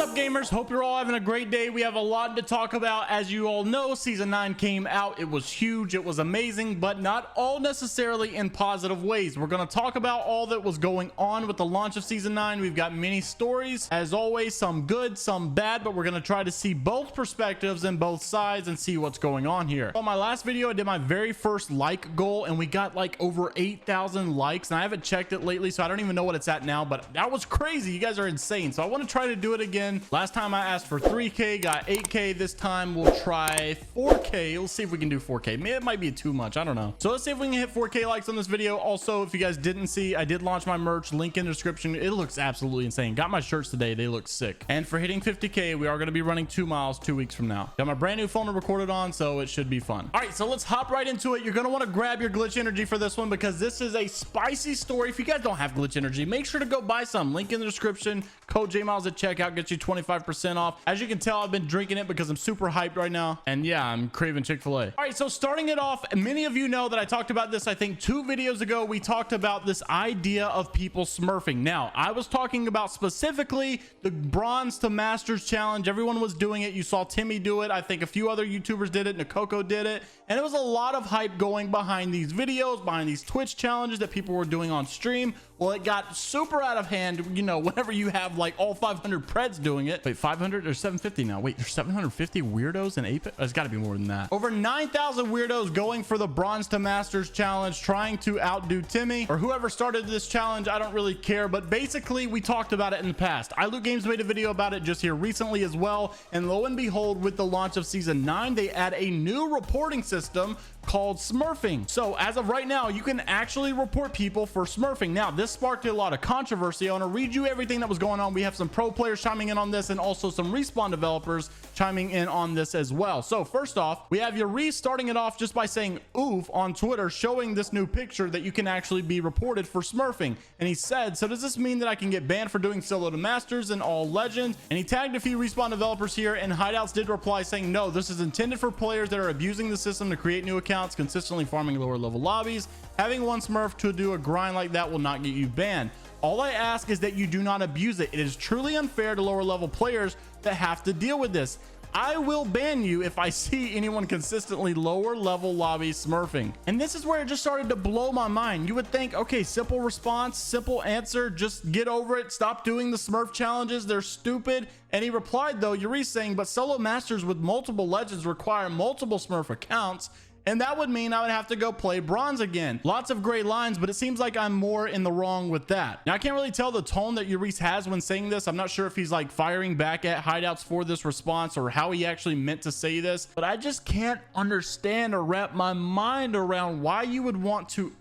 up, gamers? Hope you're all having a great day. We have a lot to talk about. As you all know, season 9 came out. It was huge, it was amazing, but not all necessarily in positive ways. We're going to talk about all that was going on with the launch of season 9. We've got many stories, as always, some good, some bad, but we're going to try to see both perspectives and both sides and see what's going on here. On my last video, I did my very first like goal, and we got like over 8,000 likes, and I haven't checked it lately, so I don't even know what it's at now, but that was crazy. You guys are insane. So I want to try to do it again. Last time I asked for 3K, got 8K. This time we'll try 4K. We'll see if we can do 4K. Maybe it might be too much, I don't know. So let's see if we can hit 4K likes on this video. Also, if you guys didn't see, I did launch my merch, link in the description. It looks absolutely insane. Got my shirts today, they look sick. And for hitting 50K, we are going to be running 2 miles 2 weeks from now. Got my brand new phone to record it on, so it should be fun. All right, so let's hop right into it. You're going to want to grab your Glytch energy for this one, because this is a spicy story. If you guys don't have Glytch energy, make sure to go buy some. Link in the description. Code JMeyels at checkout gets you 25% off. As you can tell, I've been drinking it because I'm super hyped right now, and yeah, I'm craving Chick-fil-A. All right, so starting it off, many of you know that I talked about this, I think 2 videos ago. We talked about this idea of people smurfing. Now, I was talking about specifically the bronze to masters challenge. Everyone was doing it. You saw Timmy do it. I think a few other YouTubers did it. Nakoko did it, and it was a lot of hype going behind these videos, behind these Twitch challenges that people were doing on stream. Well, it got super out of hand, you know, whenever you have like all 500 Preds doing it. Wait, 500 or 750 now? Wait, there's 750 weirdos in Apex? There's got to be more than that. Over 9,000 weirdos going for the bronze to masters challenge, trying to outdo Timmy or whoever started this challenge. I don't really care, but basically we talked about it in the past. iLoot Games made a video about it just here recently as well, and lo and behold, with the launch of season 9, they add a new reporting system called smurfing. So as of right now, you can actually report people for smurfing. Now, this sparked a lot of controversy. I want to read you everything that was going on. We have some pro players chiming in on this, and also some Respawn developers chiming in on this as well. So first off, we have Yuri starting it off just by saying oof on Twitter, showing this new picture that you can actually be reported for smurfing. And he said, so does this mean that I can get banned for doing solo to masters and all legends? And he tagged a few Respawn developers here, and Hideouts did reply saying, no, this is intended for players that are abusing the system to create new accounts, consistently farming lower level lobbies. Having one smurf to do a grind like that will not get you banned. All I ask is that you do not abuse it. It is truly unfair to lower level players that have to deal with this. I will ban you if I see anyone consistently lower level lobby smurfing. And this is where it just started to blow my mind. You would think, okay, simple response, simple answer, just get over it, stop doing the smurf challenges, they're stupid. And he replied though, Yuri saying, but solo masters with multiple legends require multiple smurf accounts, and that would mean I would have to go play bronze again. Lots of great lines, but it seems like I'm more in the wrong with that. Now, I can't really tell the tone that Yuri has when saying this. I'm not sure if he's like firing back at Hideouts for this response or how he actually meant to say this, but I just can't understand or wrap my mind around why you would want to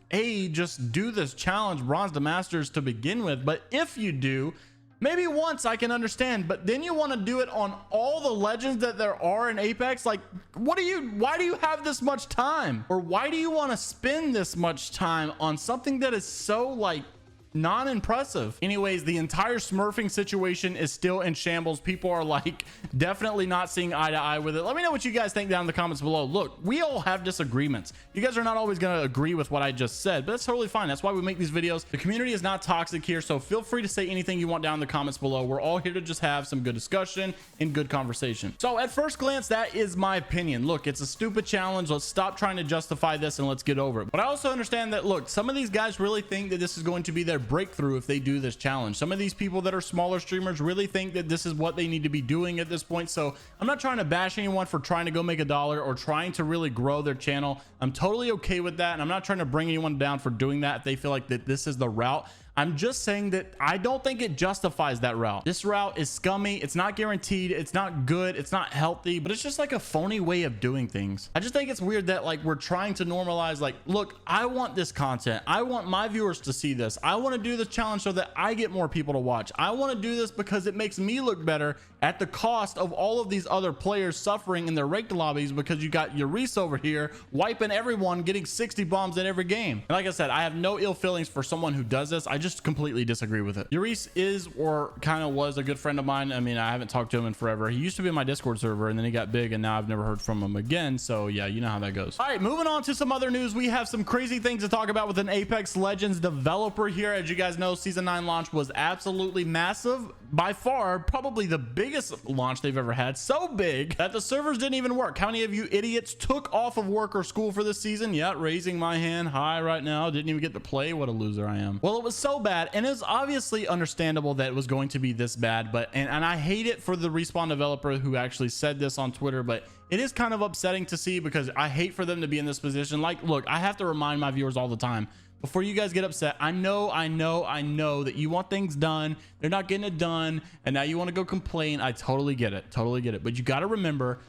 just do this challenge bronze to masters to begin with. But if you do, maybe once I can understand, but then you want to do it on all the legends that there are in Apex. Like, why do you have this much time? Or why do you want to spend this much time on something that is so like non-impressive? Anyways, the entire smurfing situation is still in shambles. People are like definitely not seeing eye to eye with it. Let me know what you guys think down in the comments below. Look, we all have disagreements. You guys are not always going to agree with what I just said, but that's totally fine. That's why we make these videos. The community is not toxic here, so feel free to say anything you want down in the comments below. We're all here to just have some good discussion and good conversation. So at first glance, that is my opinion. Look, it's a stupid challenge. Let's stop trying to justify this and let's get over it. But I also understand that, look, some of these guys really think that this is going to be their breakthrough if they do this challenge. Some of these people that are smaller streamers really think that this is what they need to be doing at this point. So I'm not trying to bash anyone for trying to go make $1 or trying to really grow their channel. I'm totally okay with that, and I'm not trying to bring anyone down for doing that if they feel like that this is the route. I'm just saying that I don't think it justifies that route. This route is scummy. It's not guaranteed. It's not good. It's not healthy, but it's just like a phony way of doing things. I just think it's weird that like we're trying to normalize, like, look, I want this content. I want my viewers to see this. I want to do this challenge so that I get more people to watch. I want to do this because it makes me look better at the cost of all of these other players suffering in their ranked lobbies, because you got Yuris over here wiping everyone, getting 60 bombs in every game. And like I said, I have no ill feelings for someone who does this. I just just completely disagree with it. Urice is, or kind of was, a good friend of mine. I mean, I haven't talked to him in forever. He used to be in my Discord server, and then he got big, and now I've never heard from him again. So yeah, you know how that goes. All right, moving on to some other news. We have some crazy things to talk about with an Apex Legends developer here. As you guys know, season 9 launch was absolutely massive. By far, probably the biggest launch they've ever had. So big that the servers didn't even work. How many of you idiots took off of work or school for this season? Yeah, raising my hand high right now. Didn't even get to play. What a loser I am. Well, it was so bad, and it's obviously understandable that it was going to be this bad, but and I hate it for the Respawn developer who actually said this on Twitter, but it is kind of upsetting to see because I hate for them to be in this position. Like, look, I have to remind my viewers all the time, before you guys get upset, I know that you want things done. They're not getting it done, and now you want to go complain. I totally get it. But you got to remember,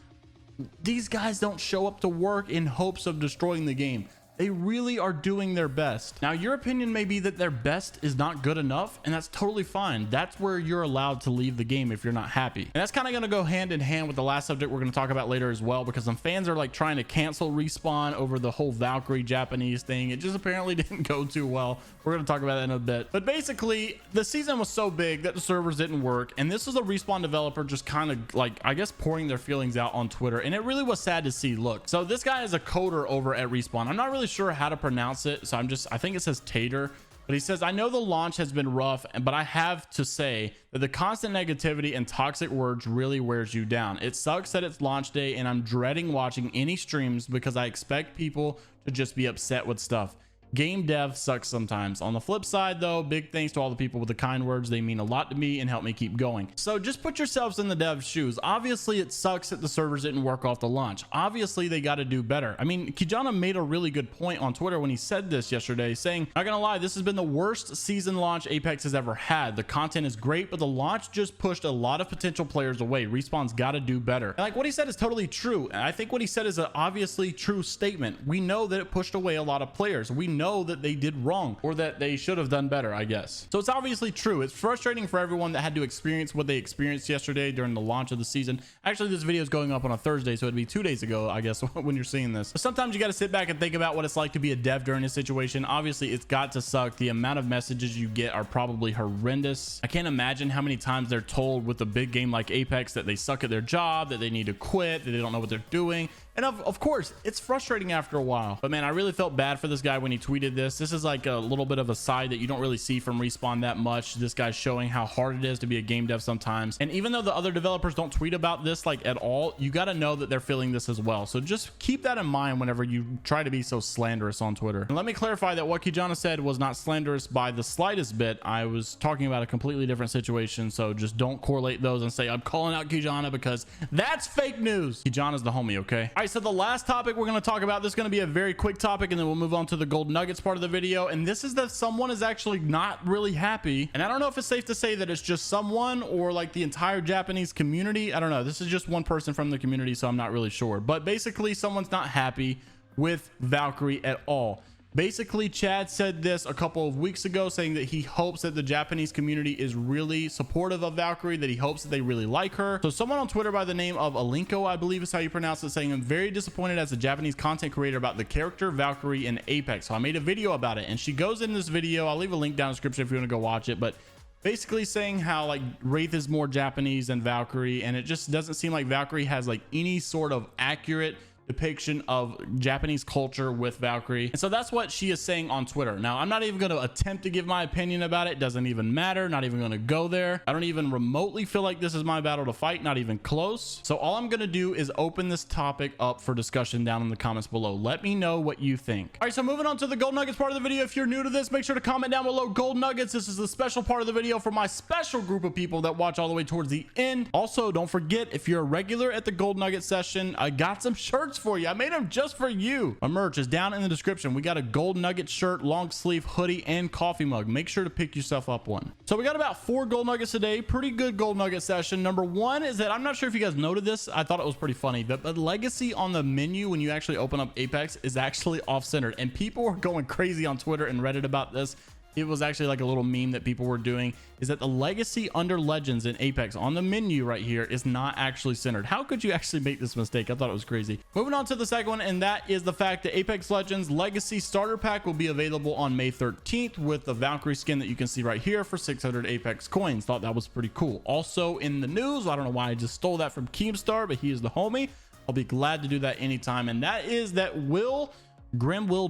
these guys don't show up to work in hopes of destroying the game. They really are doing their best. Now, your opinion may be that their best is not good enough, and that's totally fine. That's where you're allowed to leave the game if you're not happy. And that's kind of going to go hand in hand with the last subject we're going to talk about later as well, because some fans are like trying to cancel Respawn over the whole Valkyrie Japanese thing. It just apparently didn't go too well. We're going to talk about that in a bit. But basically, the season was so big that the servers didn't work, and this was a Respawn developer just kind of like, I guess, pouring their feelings out on Twitter, and it really was sad to see. Look, so this guy is a coder over at Respawn. I'm not really sure how to pronounce it, so I think it says Tater, but he says, I know the launch has been rough, but I have to say that the constant negativity and toxic words really wears you down. It sucks that it's launch day, and I'm dreading watching any streams because I expect people to just be upset with stuff. Game dev sucks sometimes. On the flip side, though, big thanks to all the people with the kind words. They mean a lot to me and help me keep going. So just put yourselves in the dev's shoes. Obviously, it sucks that the servers didn't work off the launch. Obviously, they got to do better. I mean, Kijana made a really good point on Twitter when he said this yesterday, saying, not gonna lie, this has been the worst season launch Apex has ever had. The content is great, but the launch just pushed a lot of potential players away. Respawn's got to do better. And like what he said is totally true. And I think what he said is an obviously true statement. We know that it pushed away a lot of players. We know that they did wrong, or that they should have done better, I guess. So it's obviously true. It's frustrating for everyone that had to experience what they experienced yesterday during the launch of the season. Actually, this video is going up on a Thursday, so it'd be 2 days ago, I guess, when you're seeing this. But sometimes you got to sit back and think about what it's like to be a dev during this situation. Obviously, it's got to suck. The amount of messages you get are probably horrendous. I can't imagine how many times they're told with a big game like Apex that they suck at their job, that they need to quit, that they don't know what they're doing. And of course, it's frustrating after a while. But man, I really felt bad for this guy when he tweeted this. This is like a little bit of a side that you don't really see from Respawn that much. This guy's showing how hard it is to be a game dev sometimes. And even though the other developers don't tweet about this like at all, you got to know that they're feeling this as well. So just keep that in mind whenever you try to be so slanderous on Twitter. And let me clarify that what Kijana said was not slanderous by the slightest bit. I was talking about a completely different situation. So just don't correlate those and say, I'm calling out Kijana, because that's fake news. Kijana's the homie, okay? All right, so the last topic we're going to talk about, this is going to be a very quick topic, and then we'll move on to the gold nuggets part of the video. And this is that someone is actually not really happy, and I don't know if it's safe to say that it's just someone or like the entire Japanese community. I don't know. This is just one person from the community, so I'm not really sure, but basically someone's not happy with Valkyrie at all. Basically, Chad said this a couple of weeks ago, saying that he hopes that the Japanese community is really supportive of Valkyrie, that he hopes that they really like her. So someone on Twitter by the name of Alinko, I believe is how you pronounce it, saying, I'm very disappointed as a Japanese content creator about the character Valkyrie in Apex. So I made a video about it, and she goes in this video. I'll leave a link down in the description if you want to go watch it, but basically saying how like Wraith is more Japanese than Valkyrie, and it just doesn't seem like Valkyrie has like any sort of accurate depiction of Japanese culture with Valkyrie. And so that's what she is saying on Twitter. Now, I'm not even going to attempt to give my opinion about it. Doesn't even matter. Not even going to go there. I don't even remotely feel like this is my battle to fight. Not even close. So all I'm going to do is open this topic up for discussion down in the comments below. Let me know what you think. All right, so moving on to the gold nuggets part of the video. If you're new to this, make sure to comment down below gold nuggets. This is the special part of the video for my special group of people that watch all the way towards the end. Also, don't forget, if you're a regular at the gold nugget session, I got some shirts for you. I made them just for you. My merch is down in the description. We got a gold nugget shirt, long sleeve hoodie, and coffee mug. Make sure to pick yourself up one. So we got about 4 gold nuggets today. Pretty good gold nugget session. Number 1 is that I'm not sure if you guys noted this. I thought it was pretty funny, but the legacy on the menu when you actually open up Apex is actually off-centered, and people were going crazy on Twitter and Reddit about this. it was actually like a little meme that people were doing, is that the legacy under legends in Apex on the menu right here is not actually centered. How could you actually make this mistake? I thought it was crazy. Moving on to the second one, and that is the fact that Apex Legends Legacy Starter Pack will be available on May 13th with the Valkyrie skin that you can see right here for 600 Apex coins. Thought that was pretty cool. Also in the news, I don't know why I just stole that from Keemstar, but he is the homie. I'll be glad to do that anytime. And that is that Will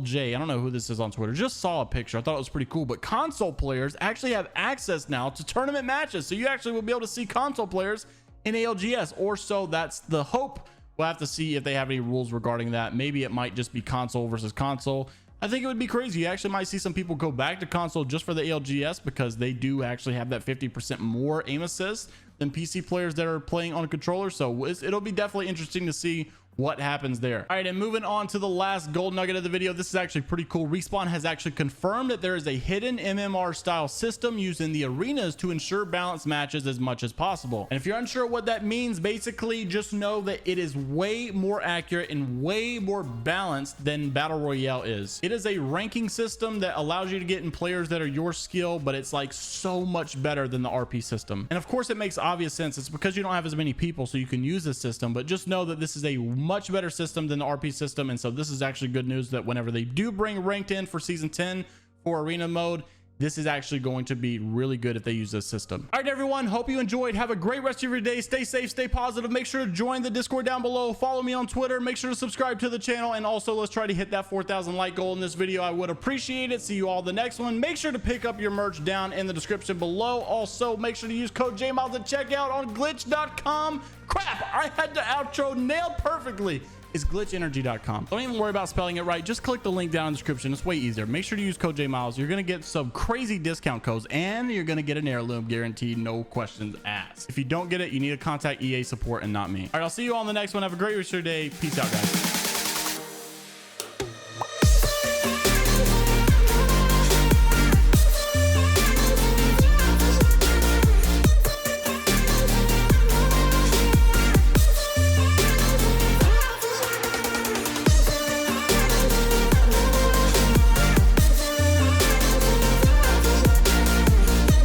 J, I don't know who this is on Twitter, just saw a picture. I thought it was pretty cool. But console players actually have access now to tournament matches, so you actually will be able to see console players in ALGS, or so that's the hope. We'll have to see if they have any rules regarding that. Maybe it might just be console versus console. I think it would be crazy. You actually might see some people go back to console just for the ALGS, because they do actually have that 50% more aim assist than PC players that are playing on a controller. So it'll be definitely interesting to see what happens there. All right, and moving on to the last gold nugget of the video. This is actually pretty cool. Respawn has actually confirmed that there is a hidden MMR style system used in the arenas to ensure balanced matches as much as possible. And if you're unsure what that means, basically just know that it is way more accurate and way more balanced than Battle Royale is. It is a ranking system that allows you to get in players that are your skill, but it's like so much better than the RP system. And of course it makes obvious sense. It's because you don't have as many people, so you can use this system, but just know that this is a much better system than the RP system. And so this is actually good news that whenever they do bring ranked in for season 10 for arena mode, this is actually going to be really good if they use this system. All right, everyone, hope you enjoyed. Have a great rest of your day. Stay safe, stay positive. Make sure to join the Discord down below. Follow me on Twitter. Make sure to subscribe to the channel. And also, let's try to hit that 4,000 like goal in this video. I would appreciate it. See you all the next one. Make sure to pick up your merch down in the description below. Also, make sure to use code JMeyels at checkout on Glytch.com. Crap, I had the outro nailed perfectly. Is glitchenergy.com. Don't even worry about spelling it right. Just click the link down in the description. It's way easier. Make sure to use code JMeyels. You're going to get some crazy discount codes, and you're going to get an heirloom guaranteed, no questions asked. If you don't get it, you need to contact EA support and not me. All right, I'll see you all in the next one. Have a great rest of your day. Peace out, guys.